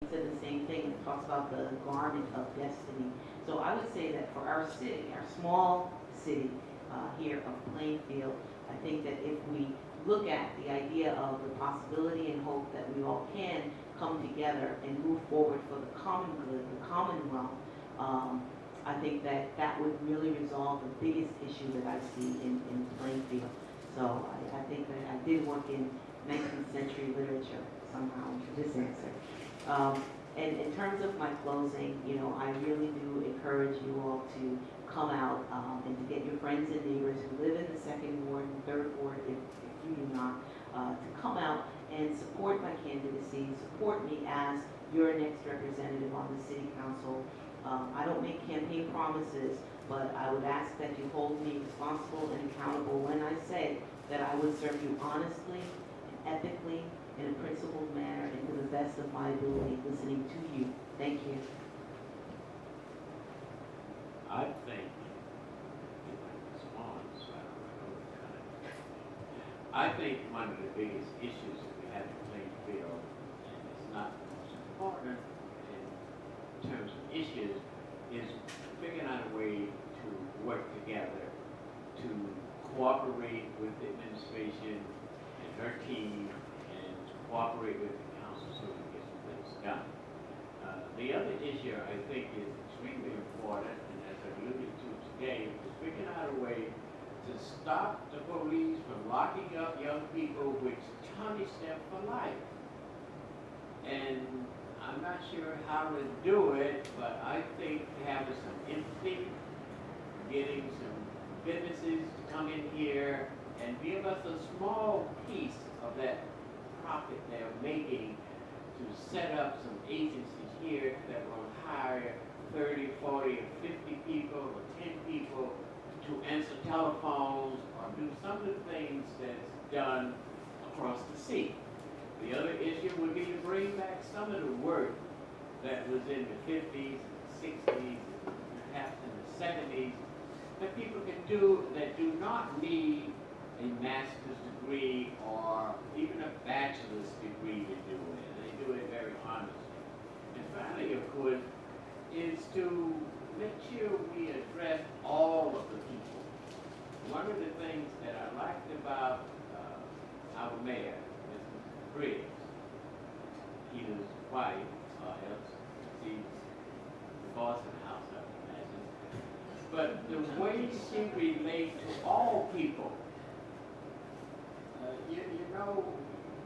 said the same thing. It talks about the garment of destiny. So I would say that for our city, our small city here of Plainfield, I think that if we look at the idea of the possibility and hope that we all can come together and move forward for the common good, the commonwealth, I think that that would really resolve the biggest issue that I see in Plainfield. So I think that I did work in 19th century literature somehow for this answer. And in terms of my closing, you know, I really do encourage you all to come out and to get your friends and neighbors who live in the second ward and third ward, if you do not, to come out and support my candidacy, support me as your next representative on the city council. I don't make campaign promises, but I would ask that you hold me responsible and accountable when I say that I would serve you honestly and ethically in a principled manner and to the best of my ability, listening to you. Thank you. I think, if I respond, so I don't run over time. I think one of the biggest issues that we have in Plainfield, and it's not the most important in terms of issues, is figuring out a way to work together, to cooperate with the administration and her team, and to cooperate with the council so we can get some things done. The other issue I think is extremely important, and as I alluded to today, is figuring out a way to stop the police from locking up young people, which punish them for life. And I'm not sure how to do it, but I think having some empathy, getting some businesses to come in here and give us a small piece of that profit they're making to set up some agencies here that will hire 30, 40, or 50 people or 10 people to answer telephones or do some of the things that's done across the sea. The other issue would be to bring back some of the work that was in the 50s, and 60s, and perhaps in the 70s, that people can do that do not need a master's degree or even a bachelor's degree to do it. They do it very honestly. And finally, of course, is to make sure we address all of the people. One of the things that I liked about our mayor, Mrs. Briggs, Peter's wife, or else she's the boss of the house, I would imagine. But the way she relates to all people, you know,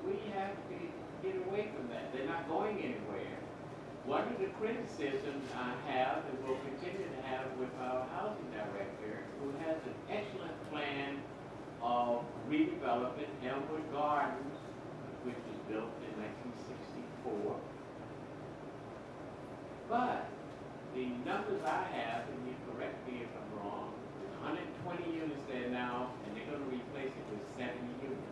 we have to get away from that. They're not going anywhere. One of the criticisms I have and will continue to have with our housing director, who has an excellent plan of redeveloping Elmwood Gardens, which was built in 1964. But the numbers I have, and you correct me if I'm wrong, there's 120 units there now, and they're going to replace it with 70 units.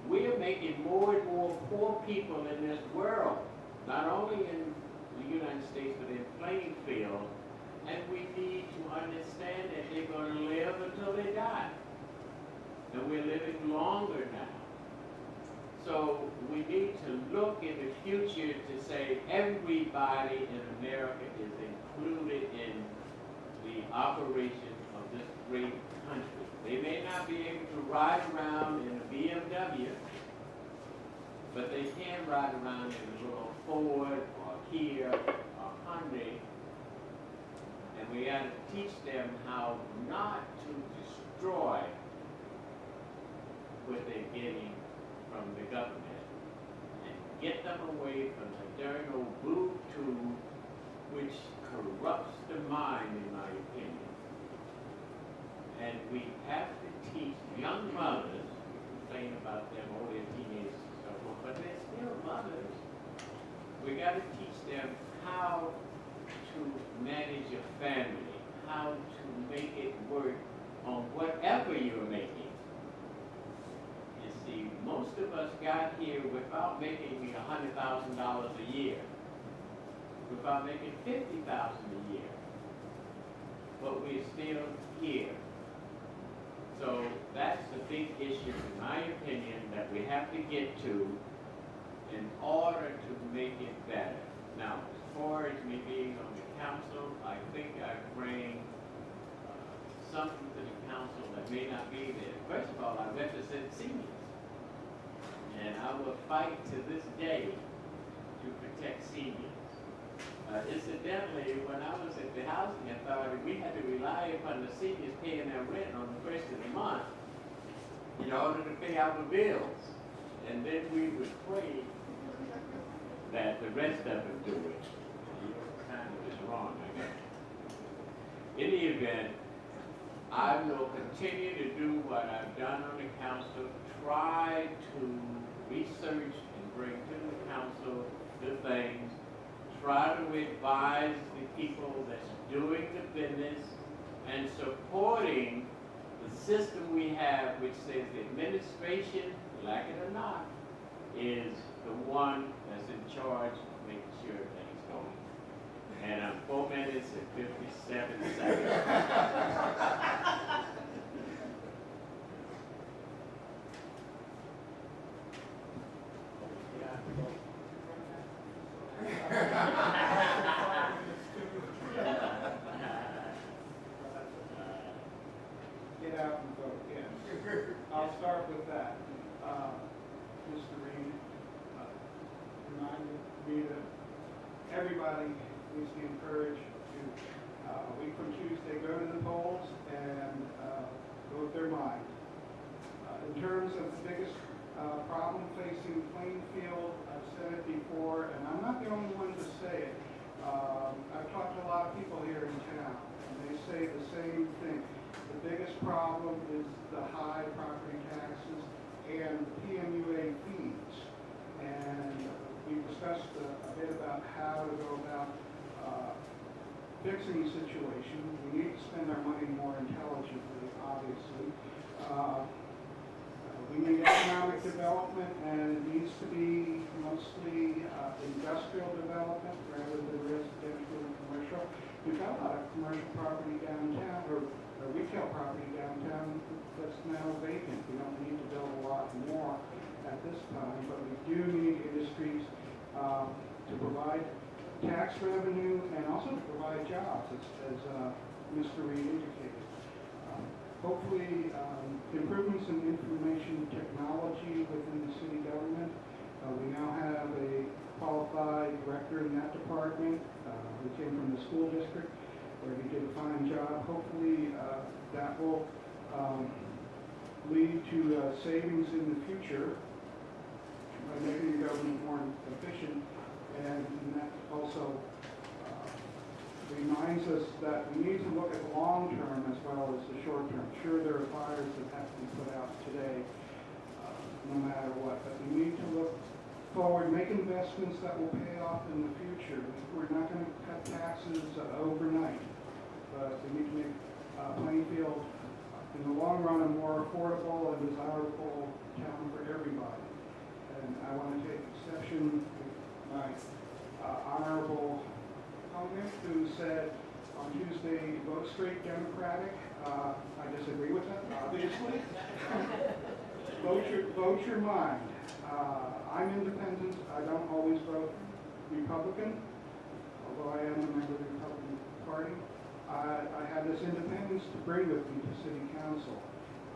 We are making more and more poor people in this world, not only in the United States, but in Plainfield, and we need to understand that they're going to live until they die. And we're living longer now. So we need to look in the future to say everybody in America is included in the operation of this great country. They may not be able to ride around in a BMW, but they can ride around in a little Ford or Kia or Hyundai. And we got to teach them how not to destroy what they're getting from the government and get them away from the darn old blue tube, which corrupts the mind, in my opinion. And we have to teach young mothers, we complain about them, oh, they're teenagers and so forth, but they're still mothers. We got to teach them how to manage a family, how to make it work on whatever you're making. You see, most of us got here without making $100,000 a year, without making $50,000 a year, but we're still here. So that's the big issue, in my opinion, that we have to get to, in order to make it better. Now, as far as me being on the council, I think I bring something to the council that may not be there. First of all, I represent seniors. And I will fight to this day to protect seniors. Incidentally, when I was at the housing authority, we had to rely upon the seniors paying their rent on the first of the month in order to pay our bills. And then we would pray that the rest of them do it. Kind of is wrong, I guess. In the event, I will continue to do what I've done on the council, try to research and bring to the council the things, try to advise the people that's doing the business and supporting the system we have, which says the administration, like it or not, is the one that's in charge of making sure things go. And I'm 4 minutes and 57 seconds. Get out and vote, yeah. I'll start with that. Mr. Reid reminded me that everybody needs to be encouraged to, a week from Tuesday, go to the polls and vote their mind. In terms of the biggest problem facing Plainfield, I've said it before, and I'm not the only one to say it. I've talked to a lot of people here in town, and they say the same thing. The biggest problem is the high property taxes and PMUA fees. And we discussed a bit about how to go about fixing the situation. We need to spend our money more intelligently, obviously. We need economic development, and it needs to be mostly industrial development rather than residential and commercial. We've got a lot of commercial property downtown, or retail property downtown that's now vacant. We don't need to build a lot more at this time, but we do need industries to provide tax revenue and also to provide jobs, as Mr. Reid indicated. Hopefully, improvements in information technology within the city government. We now have a qualified director in that department who came from the school district, where he did a fine job. Hopefully, that will lead to savings in the future by making the government more efficient, and that also reminds us that we need to look at the long term as well as the short term. Sure, there are fires that have to be put out today, no matter what, but we need to look forward, make investments that will pay off in the future. We're not going to cut taxes overnight, but we need to make Plainfield, in the long run, a more affordable and desirable town for everybody. And I want to take exception with my honorable opponent who said on Tuesday, vote straight Democratic. I disagree with that, obviously. Vote your mind. I'm independent. I don't always vote Republican, although I am a member of the Republican Party. I have this independence to bring with me to City Council.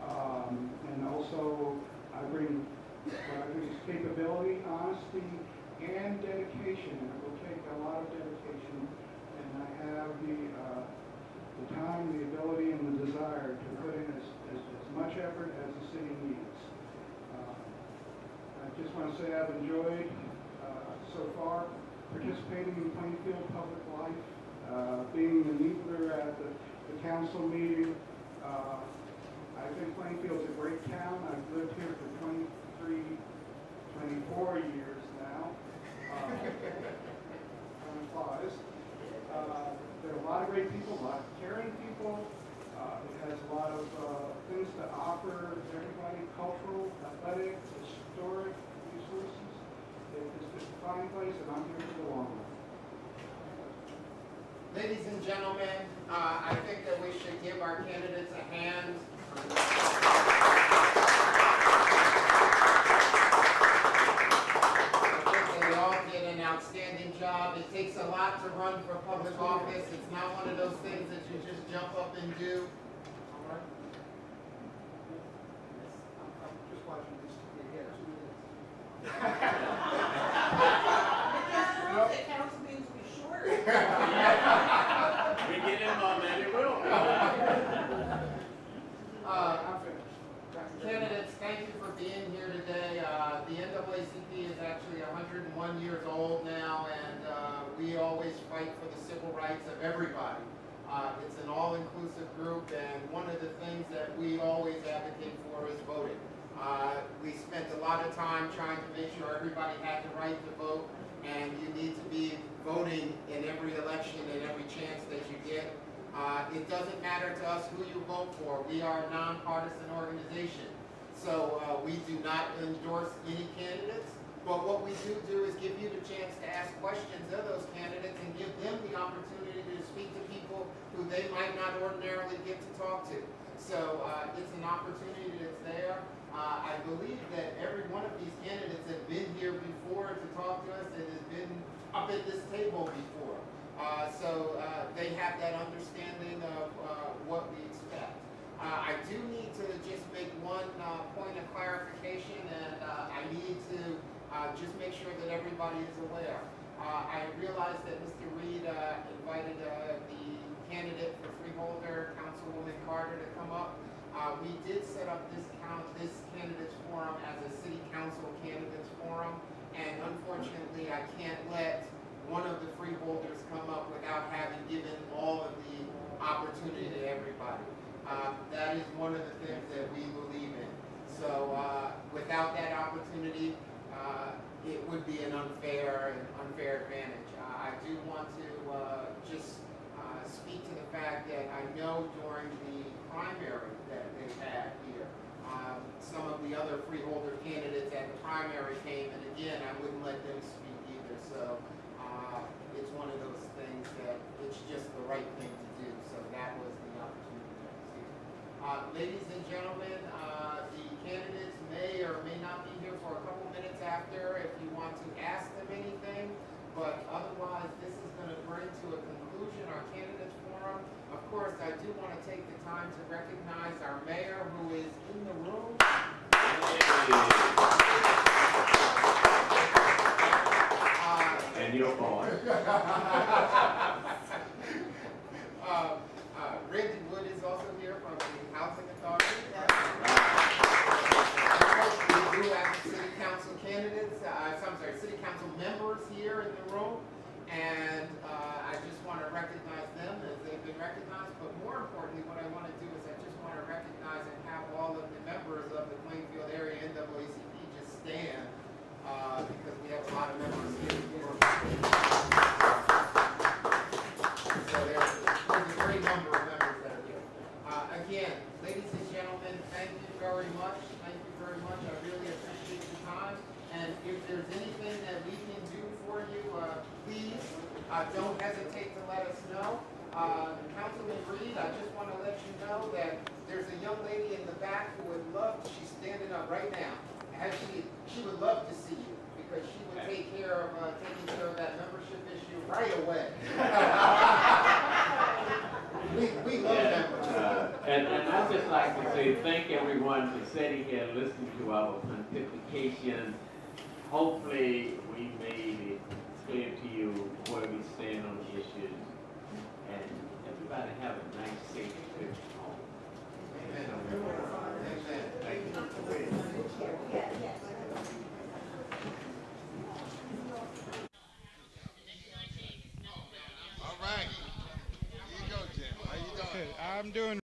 And also, I bring what I think is capability, honesty, and dedication. And it will take a lot of dedication. And I have the time, the ability, and the desire to put in as much effort as the city needs. I just want to say I've enjoyed so far participating in Plainfield public life, being the needler at the council meeting. I think Plainfield's a great town. I've lived here for 24 years now. Time flies. There are a lot of great people, a lot of caring people. It has a lot of things to offer everybody, cultural, athletic, historic resources. It's just a fine place, and I'm here for the long run. Ladies and gentlemen, I think that we should give our candidates a hand. job. It takes a lot to run for public office. It's not one of those things that you just jump up and do. All right. I'm just watching this to be here. 2 minutes. The council meetings will be shorter. We get him on that, it will. I'm finished. Candidates, thank you for being here today. The NAACP is actually 101 years old now, and we always fight for the civil rights of everybody. It's an all-inclusive group, and one of the things that we always advocate for is voting. We spent a lot of time trying to make sure everybody had the right to vote, and you need to be voting in every election and every chance that you get. It doesn't matter to us who you vote for. We are a nonpartisan organization. So we do not endorse any candidates, but what we do is give you the chance to ask questions of those candidates and give them the opportunity to speak to people who they might not ordinarily get to talk to. So it's an opportunity that's there. I believe that every one of these candidates have been here before to talk to us and has been up at this table before. So they have that understanding of what we expect. I do need to just make one point of clarification, and I need to just make sure that everybody is aware. I realize that Mr. Reid invited the candidate for freeholder, Councilwoman Carter, to come up. We did set up this candidates forum as a city council candidates forum, and unfortunately I can't let one of the freeholders come up without having given all of the opportunity to everybody. That is one of the things that we believe in. So without that opportunity, it would be an unfair advantage. I do want to just speak to the fact that I know during the primary that they've had here, some of the other freeholder candidates at the primary came, and again, I wouldn't let them speak either. So it's one of those things that it's just the right thing to do. So that was the opportunity that was here. Ladies and gentlemen, the candidates may or may not be here for a couple minutes after if you want to ask them anything, but otherwise this is going to bring to a conclusion our candidates forum. Of course, I do want to take the time to recognize our mayor who is in the room. And your boy. Reid Wood is also here from the Housing Authority. We do have city council candidates, city council members here in the room. And I just want to recognize them as they've been recognized. But more importantly, what I want to do is I just want to recognize and have all of the members of the Plainfield area NAACP just stand because we have a lot of members here. So there's a great number of members that are here. Again, ladies and gentlemen, thank you very much. Thank you very much. I really appreciate your time. And if there's anything that we can do for you, please don't hesitate to let us know. Councilman Reid, I just want to let you know that there's a young lady in the back who would love, she's standing up right now. Actually, she would love to see you because she would take care of that membership issue right away. We love members. And I'd just like to say thank everyone for sitting here and listening to our pontification. Hopefully we made it clear to you where we stand on the issues. And everybody have a nice, safe trip home. Amen. Amen. Thank you. All right. Here you go, Jim. How you doing? I'm doing